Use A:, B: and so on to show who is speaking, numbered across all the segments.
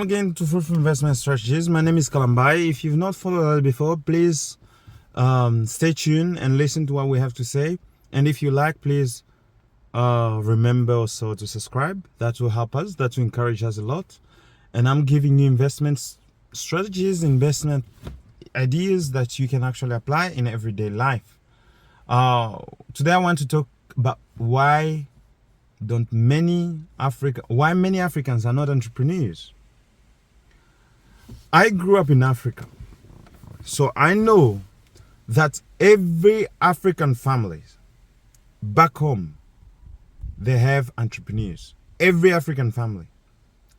A: Again to Fruitful Investment Strategies. My name is Kalambai. If you've not followed us before, please stay tuned and listen to what we have to say. And if you like, please remember also to subscribe. That will help us. That will encourage us a lot. And I'm giving you investment strategies, investment ideas that you can actually apply in everyday life. Today I want to talk about why many Africans are not entrepreneurs. I grew up in Africa, so I know that every African family back home, they have entrepreneurs. Every African family,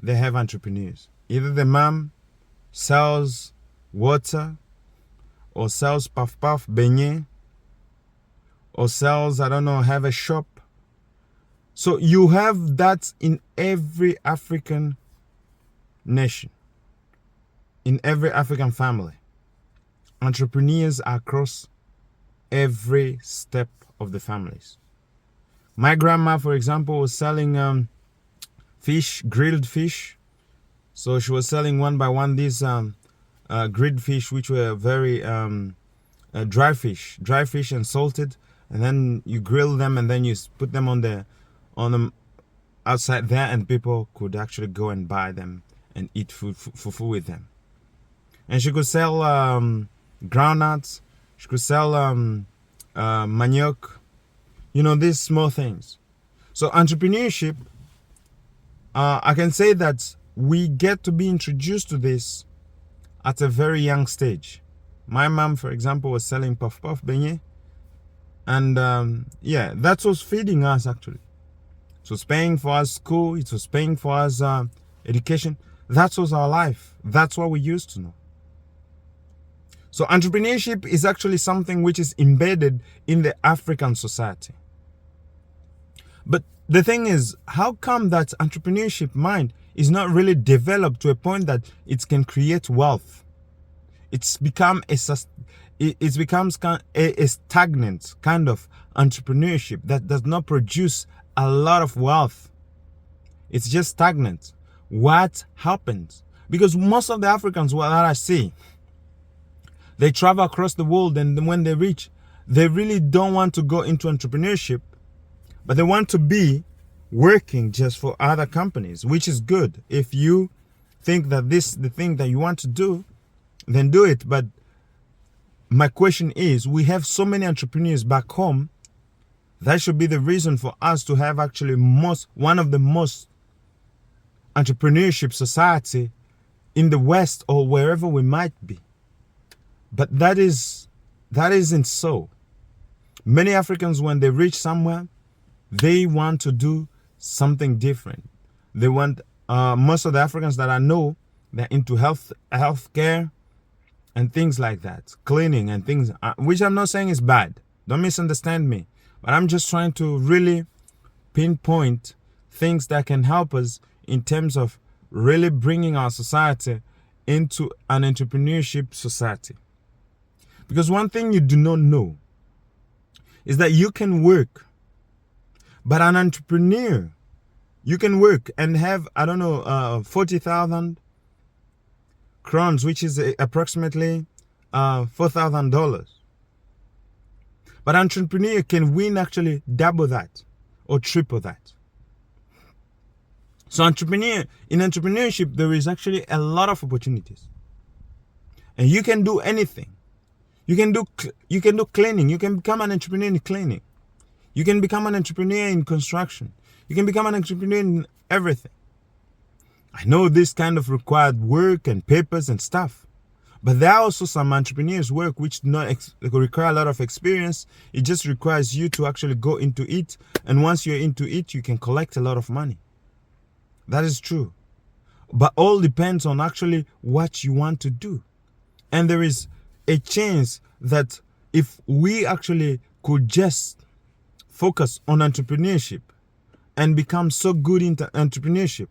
A: they have entrepreneurs. Either the mom sells water, or sells puff beignet, or sells, have a shop. So you have that in every African nation, in every African family. Entrepreneurs are across every step of the families. My grandma, for example, was selling fish, grilled fish. So she was selling one by one these grilled fish, which were very dry fish and salted, and then you grill them and then you put them on the outside there, and people could actually go and buy them and eat food with them. And she could sell groundnuts, she could sell manioc, these small things. So entrepreneurship, I can say that we get to be introduced to this at a very young stage. My mom, for example, was selling puff beignet, and that was feeding us actually. It was paying for our school, it was paying for us education. That was our life. That's what we used to know. So entrepreneurship is actually something which is embedded in the African society. But the thing is, how come that entrepreneurship mind is not really developed to a point that it can create wealth? It becomes a stagnant kind of entrepreneurship that does not produce a lot of wealth. It's just stagnant. What happens? Because most of the Africans, what I see, they travel across the world, and when they reach, they really don't want to go into entrepreneurship, but they want to be working just for other companies, which is good. If you think that this is the thing that you want to do, then do it. But my question is, we have so many entrepreneurs back home. That should be the reason for us to have actually one of the most entrepreneurship society in the West or wherever we might be. But that isn't so. Many Africans, when they reach somewhere, they want to do something different. They want most of the Africans that I know, they're into healthcare and things like that, cleaning and things, which I'm not saying is bad. Don't misunderstand me. But I'm just trying to really pinpoint things that can help us in terms of really bringing our society into an entrepreneurship society. Because one thing you do not know is that you can work, but an entrepreneur, you can work and have, 40,000 crowns, which is approximately $4,000. But an entrepreneur can win actually double that or triple that. So in entrepreneurship, there is actually a lot of opportunities. And you can do anything. You can do cleaning. You can become an entrepreneur in cleaning. You can become an entrepreneur in construction. You can become an entrepreneur in everything. I know this kind of required work and papers and stuff. But there are also some entrepreneurs work which do not require a lot of experience. It just requires you to actually go into it. And once you're into it, you can collect a lot of money. That is true. But all depends on actually what you want to do. And there is a chance that if we actually could just focus on entrepreneurship and become so good into entrepreneurship,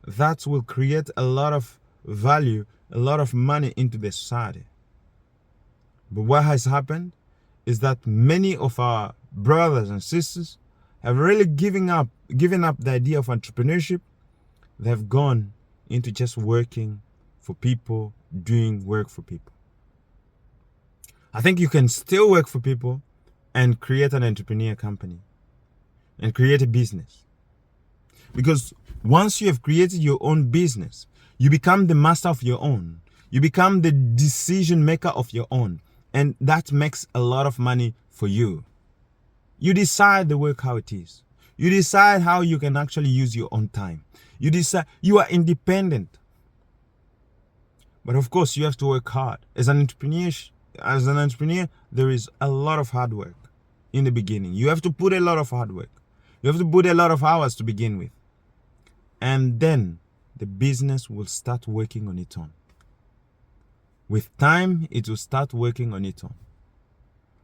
A: that will create a lot of value, a lot of money into the society. But what has happened is that many of our brothers and sisters have really given up the idea of entrepreneurship. They've gone into just working for people, doing work for people. I think you can still work for people and create an entrepreneur company and create a business. Because once you have created your own business, you become the master of your own. You become the decision maker of your own. And that makes a lot of money for you. You decide the work how it is. You decide how you can actually use your own time. You decide, you are independent. But of course, you have to work hard. As an entrepreneur, there is a lot of hard work in the beginning. You have to put a lot of hard work. You have to put a lot of hours to begin with. And then the business will start working on its own. With time, it will start working on its own.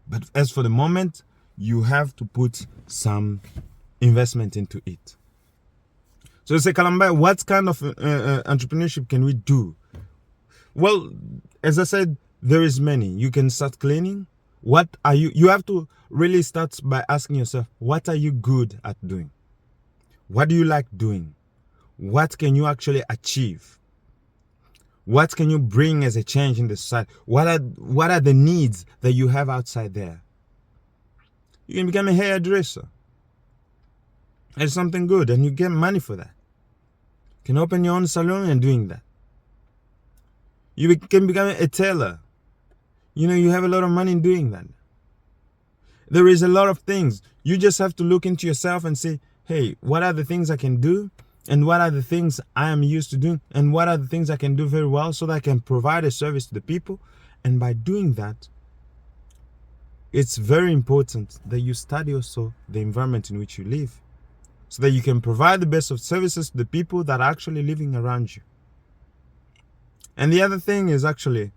A: But as for the moment, you have to put some investment into it. So say, Kalamba, what kind of entrepreneurship can we do? Well, as I said, there is many. You can start cleaning. What are you? You have to really start by asking yourself, what are you good at doing? What do you like doing? What can you actually achieve? What can you bring as a change in the society? What are the needs that you have outside there? You can become a hairdresser. It's something good, and you get money for that. You can open your own salon and doing that. You can become a tailor. You have a lot of money in doing that. There is a lot of things. You just have to look into yourself and say, hey, what are the things I can do? And what are the things I am used to doing? And what are the things I can do very well so that I can provide a service to the people? And by doing that, it's very important that you study also the environment in which you live, so that you can provide the best of services to the people that are actually living around you. And the other thing is actually,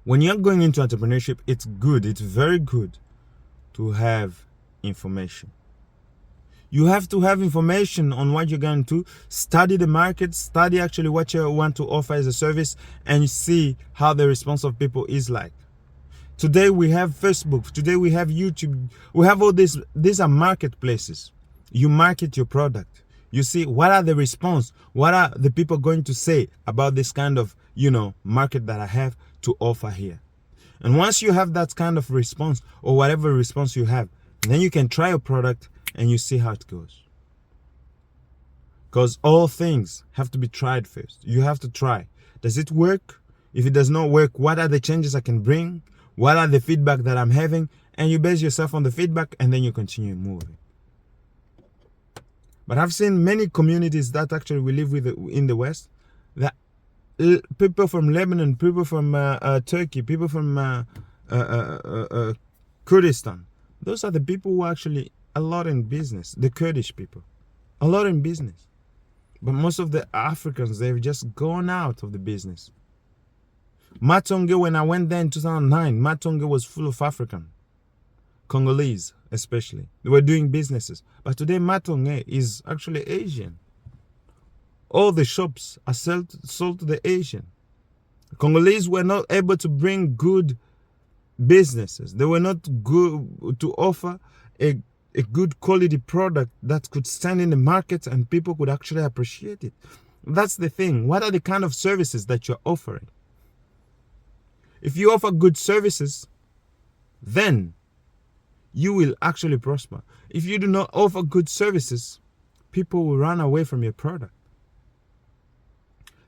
A: when you're going into entrepreneurship, it's very good to have information. You have to have information on what you're going to study the market, study actually what you want to offer as a service, and see how the response of people is like. Today we have Facebook, today we have YouTube, we have all this. These are marketplaces. You market your product. You see what are the response, what are the people going to say about this kind of, market that I have to offer here. And once you have that kind of response, or whatever response you have, then you can try your product and you see how it goes. Because all things have to be tried first. You have to try. Does it work? If it does not work, what are the changes I can bring? What are the feedback that I'm having? And you base yourself on the feedback, and then you continue moving. But I've seen many communities that actually we live with in the West, that people from Lebanon, people from Turkey, people from Kurdistan, those are the people who are actually a lot in business, the Kurdish people, a lot in business. But most of the Africans, they've just gone out of the business. Matonge, when I went there in 2009, Matonge was full of African, Congolese especially. They were doing businesses. But today Matonge is actually Asian. All the shops are sold to the Asian. Congolese were not able to bring good businesses. They were not good to offer a good quality product that could stand in the market and people could actually appreciate it. That's the thing. What are the kind of services that you're offering? If you offer good services, then you will actually prosper. If you do not offer good services, people will run away from your product.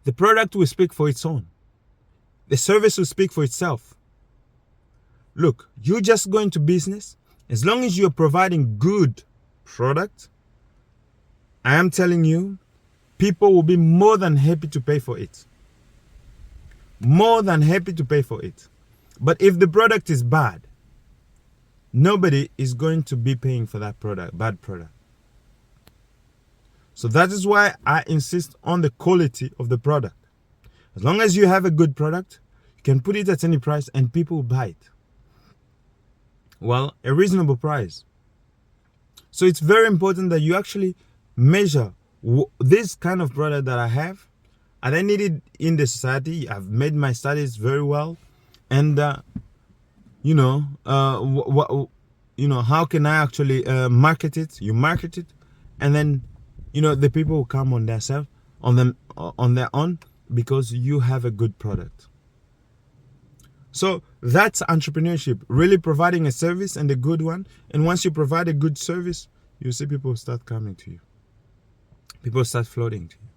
A: The product will speak for its own. The service will speak for itself. Look, you just go into business. As long as you're providing good product, I am telling you, people will be more than happy to pay for it. More than happy to pay for it. But if the product is bad, nobody is going to be paying for that product, bad product. So that is why I insist on the quality of the product. As long as you have a good product, you can put it at any price and people will buy it. Well, a reasonable price. So it's very important that you actually measure this kind of product that I have. Are they needed in the society? I've made my studies very well. And, how can I actually market it? You market it. And then, the people will come on themselves, on on their own because you have a good product. So that's entrepreneurship, really providing a service, and a good one. And once you provide a good service, you see people start coming to you. People start floating to you.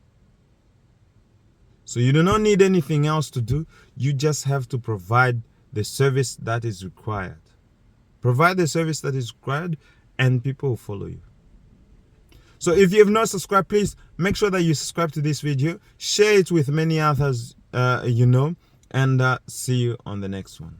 A: So you do not need anything else to do. You just have to provide the service that is required. Provide the service that is required, and people will follow you. So if you have not subscribed, please make sure that you subscribe to this video. Share it with many others you know. And see you on the next one.